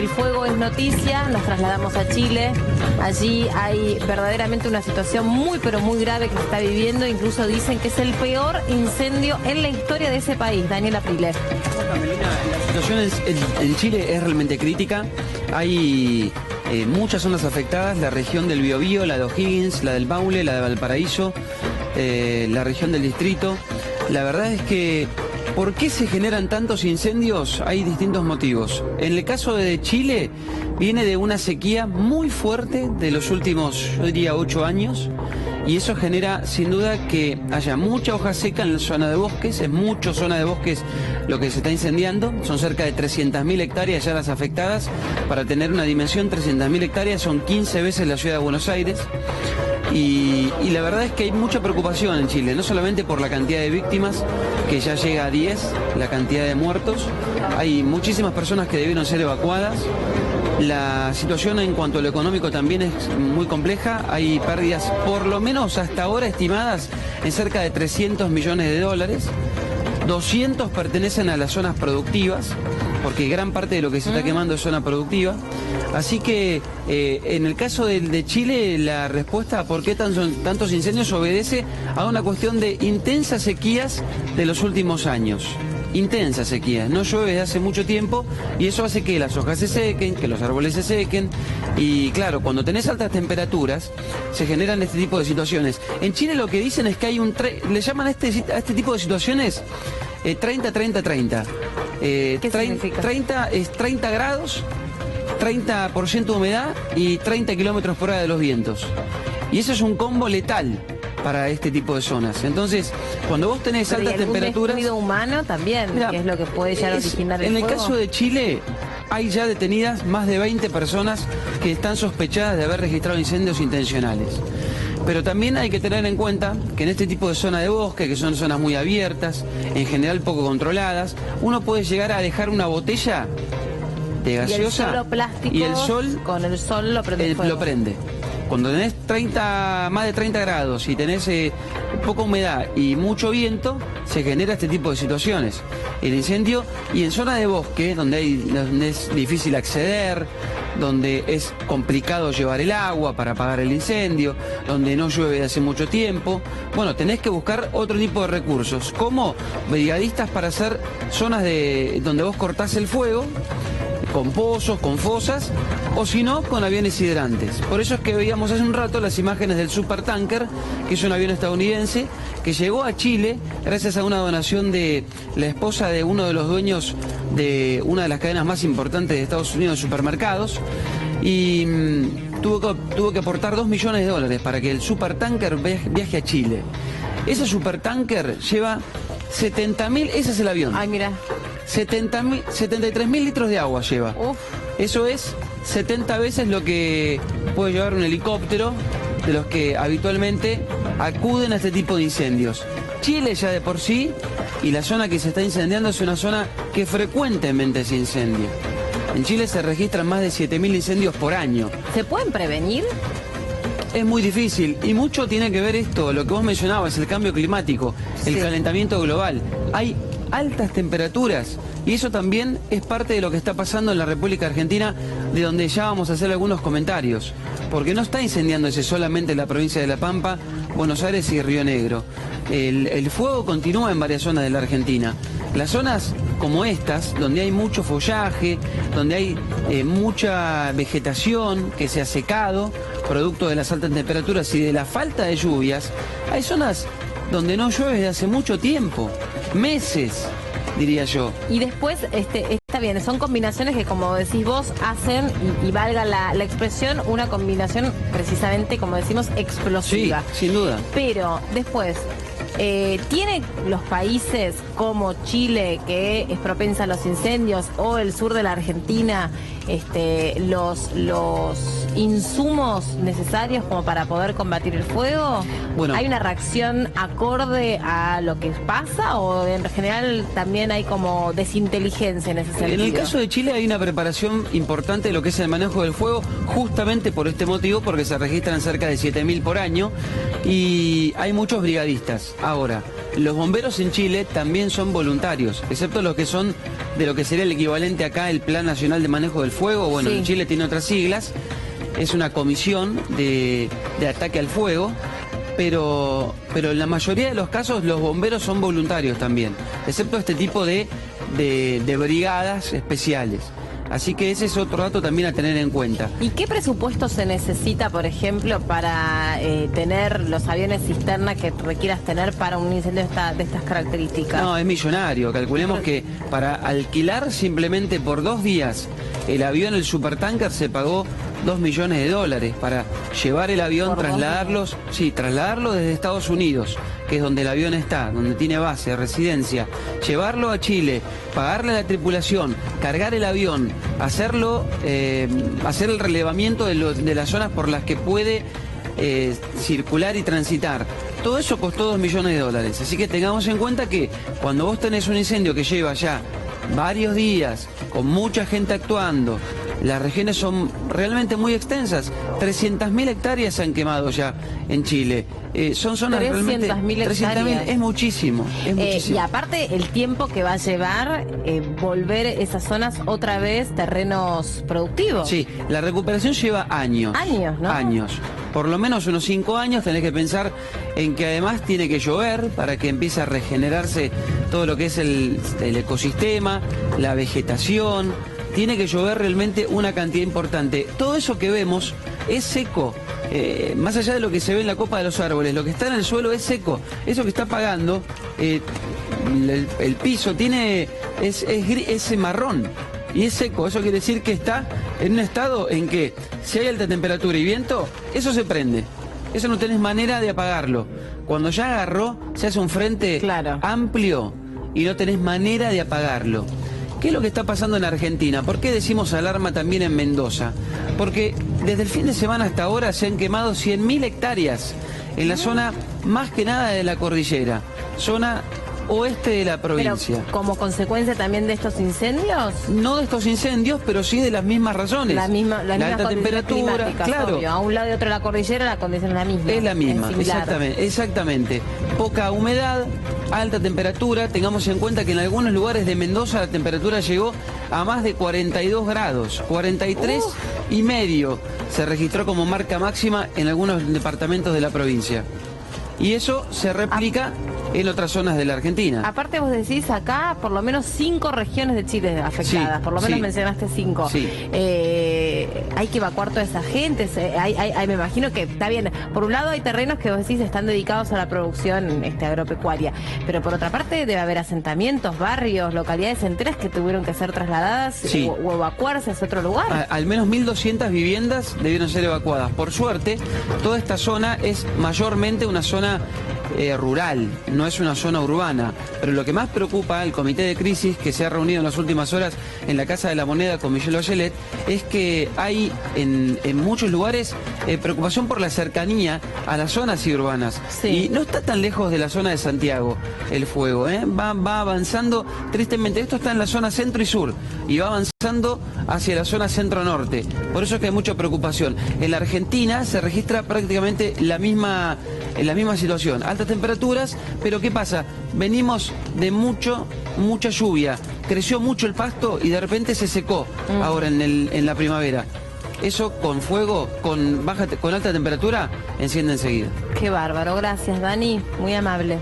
el fuego es noticia, nos trasladamos a Chile. Allí hay verdaderamente una situación muy pero muy grave que se está viviendo. Incluso dicen que es el peor incendio en la historia de ese país. Daniel Aprile. La situación en Chile es realmente crítica. Hay muchas zonas afectadas, la región del Biobío, la de O'Higgins, la del Maule, la de Valparaíso, la región del Distrito. La verdad es que, ¿por qué se generan tantos incendios? Hay distintos motivos. En el caso de Chile, viene de una sequía muy fuerte de los últimos, yo diría, 8 años. Y eso genera, sin duda, que haya mucha hoja seca en la zona de bosques. Es mucha zona de bosques lo que se está incendiando. Son cerca de 300.000 hectáreas ya las afectadas. Para tener una dimensión, 300.000 hectáreas son 15 veces la ciudad de Buenos Aires. Y la verdad es que hay mucha preocupación en Chile, no solamente por la cantidad de víctimas, que ya llega a 10, la cantidad de muertos. Hay muchísimas personas que debieron ser evacuadas. La situación en cuanto a lo económico también es muy compleja. Hay pérdidas, por lo menos hasta ahora, estimadas en cerca de 300 millones de dólares. 200 pertenecen a las zonas productivas, porque gran parte de lo que se está quemando es zona productiva. Así que en el caso de Chile, la respuesta a por qué tantos incendios obedece a una cuestión de intensas sequías de los últimos años. Intensas sequías, no llueve desde hace mucho tiempo y eso hace que las hojas se sequen, que los árboles se sequen y claro, cuando tenés altas temperaturas se generan este tipo de situaciones. En Chile lo que dicen es que hay le llaman a este tipo de situaciones 30-30-30. ¿Qué significa? 30 es 30 grados, 30% de humedad y 30 kilómetros por hora de los vientos. Y eso es un combo letal para este tipo de zonas. Entonces, cuando vos tenés altas temperaturas... ¿Y algún humano también? Mirá, que es lo que puede llegar a originar el fuego. En el caso de Chile, hay ya detenidas más de 20 personas que están sospechadas de haber registrado incendios intencionales. Pero también hay que tener en cuenta que en este tipo de zona de bosque, que son zonas muy abiertas, en general poco controladas, uno puede llegar a dejar una botella de gaseosa y el plástico, y el sol, con el sol lo prende fuego. Lo prende. Cuando tenés más de 30 grados y tenés poca humedad y mucho viento, se genera este tipo de situaciones. El incendio, y en zona de bosque, donde es difícil acceder, donde es complicado llevar el agua para apagar el incendio, donde no llueve de hace mucho tiempo, bueno, tenés que buscar otro tipo de recursos, como brigadistas para hacer zonas donde vos cortás el fuego, con pozos, con fosas, o si no, con aviones hidrantes. Por eso es que veíamos hace un rato las imágenes del Supertanker, que es un avión estadounidense, que llegó a Chile gracias a una donación de la esposa de uno de los dueños de una de las cadenas más importantes de Estados Unidos de supermercados, y tuvo que aportar $2 millones para que el Supertanker viaje a Chile. Ese Supertanker lleva 70.000, ese es el avión. Ay, mira. 73.000 litros de agua lleva. Uf. Eso es 70 veces lo que puede llevar un helicóptero de los que habitualmente acuden a este tipo de incendios. Chile ya de por sí, y la zona que se está incendiando es una zona que frecuentemente se incendia. En Chile se registran más de 7.000 incendios por año. ¿Se pueden prevenir? Es muy difícil y mucho tiene que ver esto, lo que vos mencionabas, el cambio climático, el calentamiento global. Hay altas temperaturas y eso también es parte de lo que está pasando en la República Argentina, de donde ya vamos a hacer algunos comentarios, porque no está incendiándose solamente en la provincia de La Pampa, Buenos Aires y Río Negro. El fuego continúa en varias zonas de la Argentina. Las zonas como estas, donde hay mucho follaje, donde hay mucha vegetación que se ha secado, producto de las altas temperaturas y de la falta de lluvias, hay zonas donde no llueve desde hace mucho tiempo, meses, diría yo. Y después, está bien, son combinaciones que, como decís vos, hacen, y valga la expresión, una combinación precisamente, como decimos, explosiva. Sí, sin duda. Pero después, ¿tienen los países como Chile, que es propensa a los incendios, o el sur de la Argentina, los insumos necesarios como para poder combatir el fuego? Bueno, ¿hay una reacción acorde a lo que pasa, o en general también hay como desinteligencia en ese sentido? En el caso de Chile hay una preparación importante de lo que es el manejo del fuego, justamente por este motivo, porque se registran cerca de 7.000 por año y hay muchos brigadistas. Ahora, los bomberos en Chile también son voluntarios, excepto los que son de lo que sería el equivalente acá, el Plan Nacional de Manejo del Fuego. Bueno, Sí. en Chile tiene otras siglas, es una comisión de ataque al fuego, pero en la mayoría de los casos los bomberos son voluntarios también, excepto este tipo de brigadas especiales. Así que ese es otro dato también a tener en cuenta. ¿Y qué presupuesto se necesita, por ejemplo, para tener los aviones cisterna que requieras tener para un incendio de estas características? No, es millonario. Calculemos que para alquilar simplemente por 2 días el avión, el supertanker, se pagó $2 millones para llevar el avión, Por 2 trasladarlo desde Estados Unidos, que es donde el avión está, donde tiene base, residencia, llevarlo a Chile, pagarle a la tripulación, cargar el avión, hacer el relevamiento de las zonas por las que puede circular y transitar. Todo eso costó $2 millones. Así que tengamos en cuenta que cuando vos tenés un incendio que lleva ya varios días, con mucha gente actuando, las regiones son realmente muy extensas. 300.000 hectáreas se han quemado ya en Chile. Son zonas realmente... 300.000 hectáreas. Es muchísimo, es muchísimo. Y aparte el tiempo que va a llevar volver esas zonas otra vez terrenos productivos. Sí, la recuperación lleva años. Años, ¿no? Años. Por lo menos unos 5 años. Tenés que pensar en que además tiene que llover para que empiece a regenerarse todo lo que es el ecosistema, la vegetación. Tiene que llover realmente una cantidad importante. Todo eso que vemos es seco. Más allá de lo que se ve en la copa de los árboles, lo que está en el suelo es seco. Eso que está apagando, el piso es marrón y es seco. Eso quiere decir que está en un estado en que si hay alta temperatura y viento, eso se prende. Eso no tenés manera de apagarlo. Cuando ya agarró, se hace un frente amplio y no tenés manera de apagarlo. ¿Qué es lo que está pasando en Argentina? ¿Por qué decimos alarma también en Mendoza? Porque desde el fin de semana hasta ahora se han quemado 100.000 hectáreas en la zona más que nada de la cordillera, zona oeste de la provincia. ¿Pero como consecuencia también de estos incendios? No de estos incendios, pero sí de las mismas razones. La misma alta temperatura, claro. Obvio. A un lado y otro de la cordillera la condición es la misma. Es la misma, es exactamente. Poca humedad, alta temperatura. Tengamos en cuenta que en algunos lugares de Mendoza la temperatura llegó a más de 42 grados, 43 y medio se registró como marca máxima en algunos departamentos de la provincia. Y eso se replica en otras zonas de la Argentina. Aparte vos decís acá por lo menos 5 regiones de Chile afectadas, Sí, por lo menos sí. mencionaste 5. Sí. Hay que evacuar toda esa gente, me imagino que está bien. Por un lado hay terrenos que vos decís están dedicados a la producción agropecuaria, pero por otra parte debe haber asentamientos, barrios, localidades enteras que tuvieron que ser trasladadas Sí. o evacuarse hacia otro lugar. Al menos 1.200 viviendas debieron ser evacuadas. Por suerte, toda esta zona es mayormente una zona rural, no es una zona urbana. Pero lo que más preocupa al comité de crisis que se ha reunido en las últimas horas en la Casa de la Moneda con Michelle Bachelet es que hay en muchos lugares preocupación por la cercanía a las zonas urbanas. Sí. Y no está tan lejos de la zona de Santiago el fuego, va avanzando. Tristemente, esto está en la zona centro y sur y va avanzando hacia la zona centro-norte. Por eso es que hay mucha preocupación. En la Argentina se registra prácticamente la misma situación. Altas temperaturas, pero ¿qué pasa? Venimos de mucha lluvia. Creció mucho el pasto y de repente se secó ahora en la primavera. Eso con fuego, con alta temperatura, enciende enseguida. Qué bárbaro, gracias Dani, muy amable.